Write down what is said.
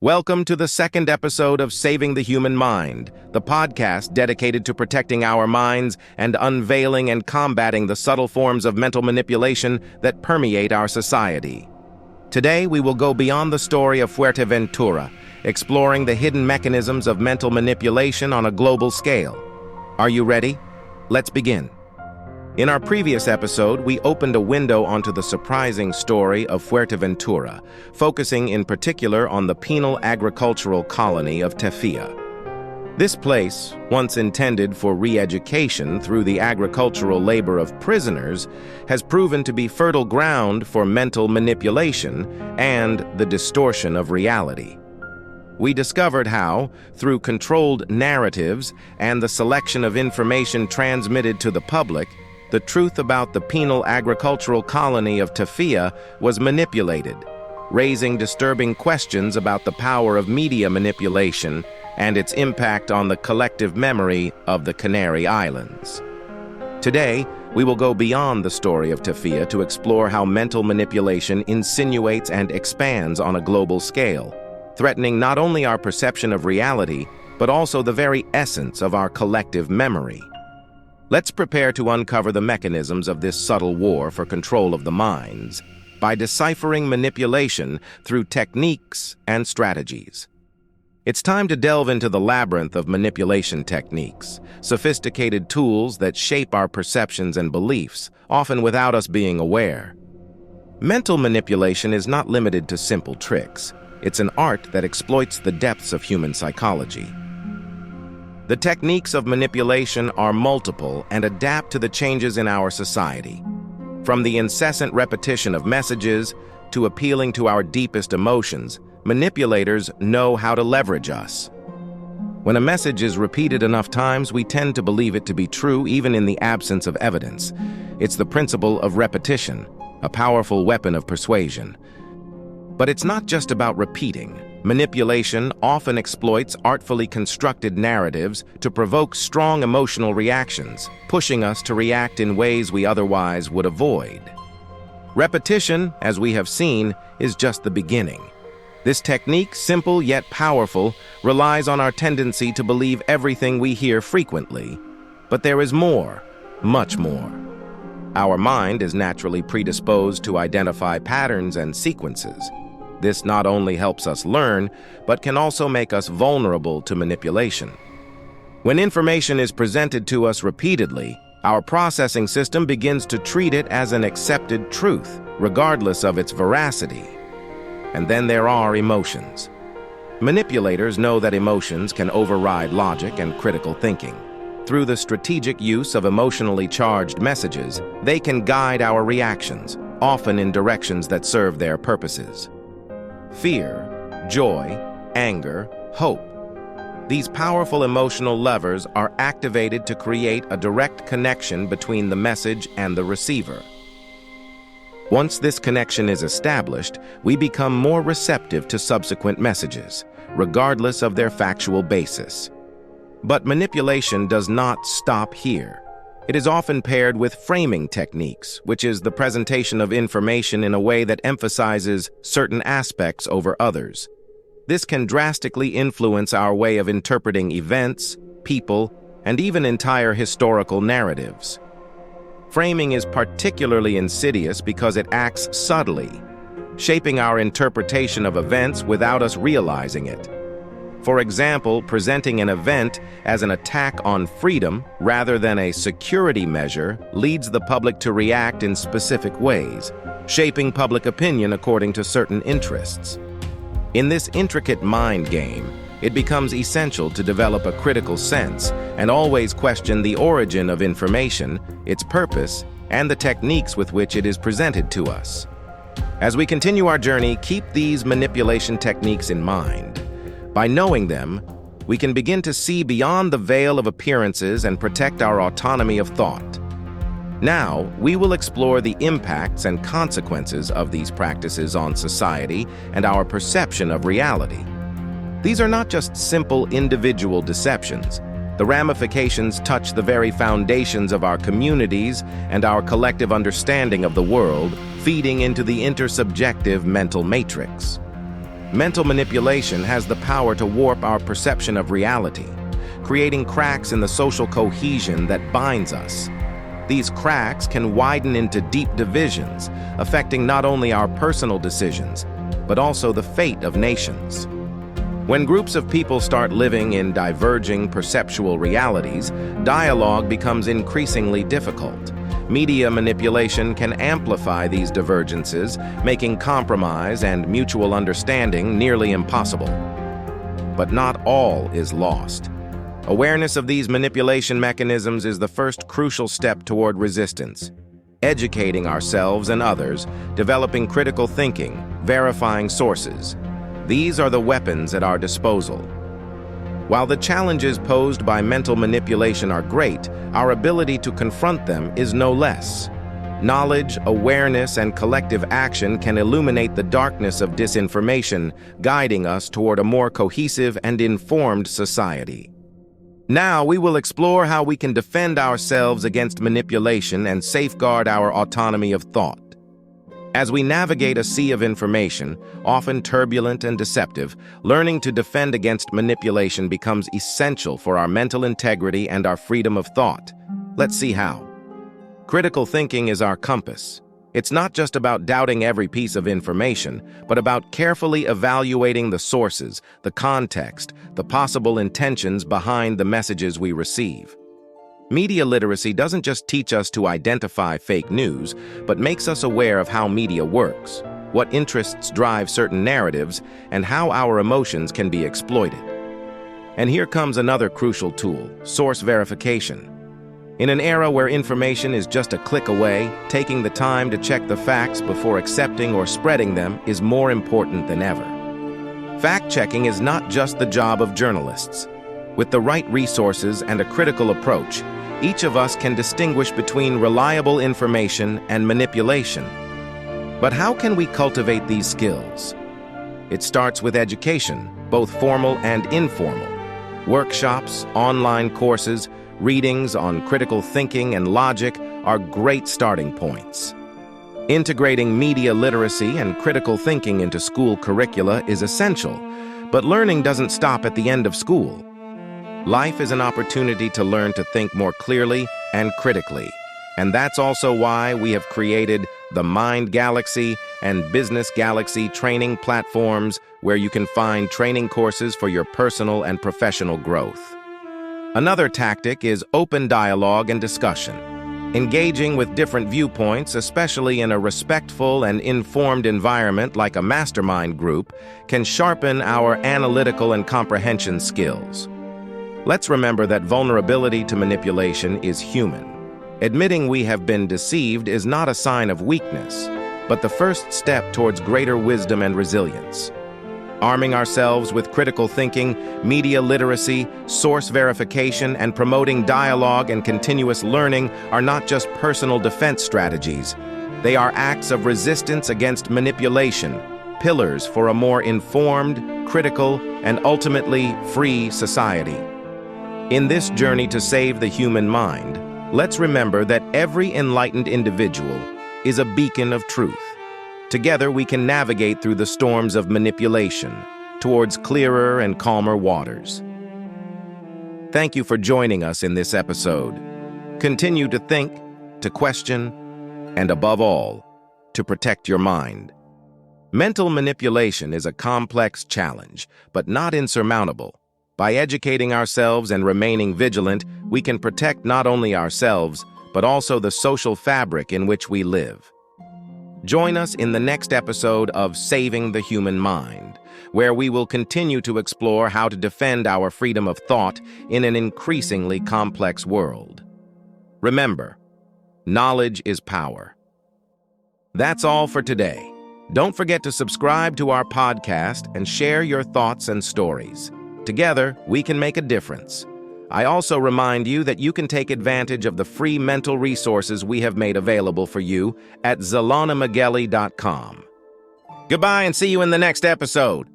Welcome to the second episode of Saving the Human Mind, the podcast dedicated to protecting our minds and unveiling and combating the subtle forms of mental manipulation that permeate our society. Today, we will go beyond the story of Fuerteventura, exploring the hidden mechanisms of mental manipulation on a global scale. Are you ready? Let's begin. In our previous episode, we opened a window onto the surprising story of Fuerteventura, focusing in particular on the penal agricultural colony of Tefía. This place, once intended for re-education through the agricultural labor of prisoners, has proven to be fertile ground for mental manipulation and the distortion of reality. We discovered how, through controlled narratives and the selection of information transmitted to the public, the truth about the penal agricultural colony of Tefía was manipulated, raising disturbing questions about the power of media manipulation and its impact on the collective memory of the Canary Islands. Today, we will go beyond the story of Tefía to explore how mental manipulation insinuates and expands on a global scale, threatening not only our perception of reality, but also the very essence of our collective memory. Let's prepare to uncover the mechanisms of this subtle war for control of the minds by deciphering manipulation through techniques and strategies. It's time to delve into the labyrinth of manipulation techniques, sophisticated tools that shape our perceptions and beliefs, often without us being aware. Mental manipulation is not limited to simple tricks. It's an art that exploits the depths of human psychology. The techniques of manipulation are multiple and adapt to the changes in our society. From the incessant repetition of messages to appealing to our deepest emotions, manipulators know how to leverage us. When a message is repeated enough times, we tend to believe it to be true even in the absence of evidence. It's the principle of repetition, a powerful weapon of persuasion. But it's not just about repeating. Manipulation often exploits artfully constructed narratives to provoke strong emotional reactions, pushing us to react in ways we otherwise would avoid. Repetition, as we have seen, is just the beginning. This technique, simple yet powerful, relies on our tendency to believe everything we hear frequently. But there is more, much more. Our mind is naturally predisposed to identify patterns and sequences. This not only helps us learn, but can also make us vulnerable to manipulation. When information is presented to us repeatedly, our processing system begins to treat it as an accepted truth, regardless of its veracity. And then there are emotions. Manipulators know that emotions can override logic and critical thinking. Through the strategic use of emotionally charged messages, they can guide our reactions, often in directions that serve their purposes. Fear, joy, anger, hope. These powerful emotional levers are activated to create a direct connection between the message and the receiver. Once this connection is established, we become more receptive to subsequent messages, regardless of their factual basis. But manipulation does not stop here. It is often paired with framing techniques, which is the presentation of information in a way that emphasizes certain aspects over others. This can drastically influence our way of interpreting events, people, and even entire historical narratives. Framing is particularly insidious because it acts subtly, shaping our interpretation of events without us realizing it. For example, presenting an event as an attack on freedom rather than a security measure leads the public to react in specific ways, shaping public opinion according to certain interests. In this intricate mind game, it becomes essential to develop a critical sense and always question the origin of information, its purpose, and the techniques with which it is presented to us. As we continue our journey, keep these manipulation techniques in mind. By knowing them, we can begin to see beyond the veil of appearances and protect our autonomy of thought. Now, we will explore the impacts and consequences of these practices on society and our perception of reality. These are not just simple individual deceptions. The ramifications touch the very foundations of our communities and our collective understanding of the world, feeding into the intersubjective mental matrix. Mental manipulation has the power to warp our perception of reality, creating cracks in the social cohesion that binds us. These cracks can widen into deep divisions, affecting not only our personal decisions, but also the fate of nations. When groups of people start living in diverging perceptual realities, dialogue becomes increasingly difficult. Media manipulation can amplify these divergences, making compromise and mutual understanding nearly impossible. But not all is lost. Awareness of these manipulation mechanisms is the first crucial step toward resistance. Educating ourselves and others, developing critical thinking, verifying sources. These are the weapons at our disposal. While the challenges posed by mental manipulation are great, our ability to confront them is no less. Knowledge, awareness, and collective action can illuminate the darkness of disinformation, guiding us toward a more cohesive and informed society. Now we will explore how we can defend ourselves against manipulation and safeguard our autonomy of thought. As we navigate a sea of information, often turbulent and deceptive, learning to defend against manipulation becomes essential for our mental integrity and our freedom of thought. Let's see how. Critical thinking is our compass. It's not just about doubting every piece of information, but about carefully evaluating the sources, the context, the possible intentions behind the messages we receive. Media literacy doesn't just teach us to identify fake news, but makes us aware of how media works, what interests drive certain narratives, and how our emotions can be exploited. And here comes another crucial tool, source verification. In an era where information is just a click away, taking the time to check the facts before accepting or spreading them is more important than ever. Fact-checking is not just the job of journalists. With the right resources and a critical approach, each of us can distinguish between reliable information and manipulation. But how can we cultivate these skills? It starts with education, both formal and informal. Workshops, online courses, readings on critical thinking and logic are great starting points. Integrating media literacy and critical thinking into school curricula is essential, but learning doesn't stop at the end of school. Life is an opportunity to learn to think more clearly and critically. And that's also why we have created the Mind Galaxy and Business Galaxy training platforms where you can find training courses for your personal and professional growth. Another tactic is open dialogue and discussion. Engaging with different viewpoints, especially in a respectful and informed environment like a mastermind group, can sharpen our analytical and comprehension skills. Let's remember that vulnerability to manipulation is human. Admitting we have been deceived is not a sign of weakness, but the first step towards greater wisdom and resilience. Arming ourselves with critical thinking, media literacy, source verification, and promoting dialogue and continuous learning are not just personal defense strategies. They are acts of resistance against manipulation, pillars for a more informed, critical, and ultimately free society. In this journey to save the human mind, let's remember that every enlightened individual is a beacon of truth. Together we can navigate through the storms of manipulation towards clearer and calmer waters. Thank you for joining us in this episode. Continue to think, to question, and above all, to protect your mind. Mental manipulation is a complex challenge, but not insurmountable. By educating ourselves and remaining vigilant, we can protect not only ourselves, but also the social fabric in which we live. Join us in the next episode of Saving the Human Mind, where we will continue to explore how to defend our freedom of thought in an increasingly complex world. Remember, knowledge is power. That's all for today. Don't forget to subscribe to our podcast and share your thoughts and stories. Together, we can make a difference. I also remind you that you can take advantage of the free mental resources we have made available for you at zelonamageli.com. Goodbye and see you in the next episode.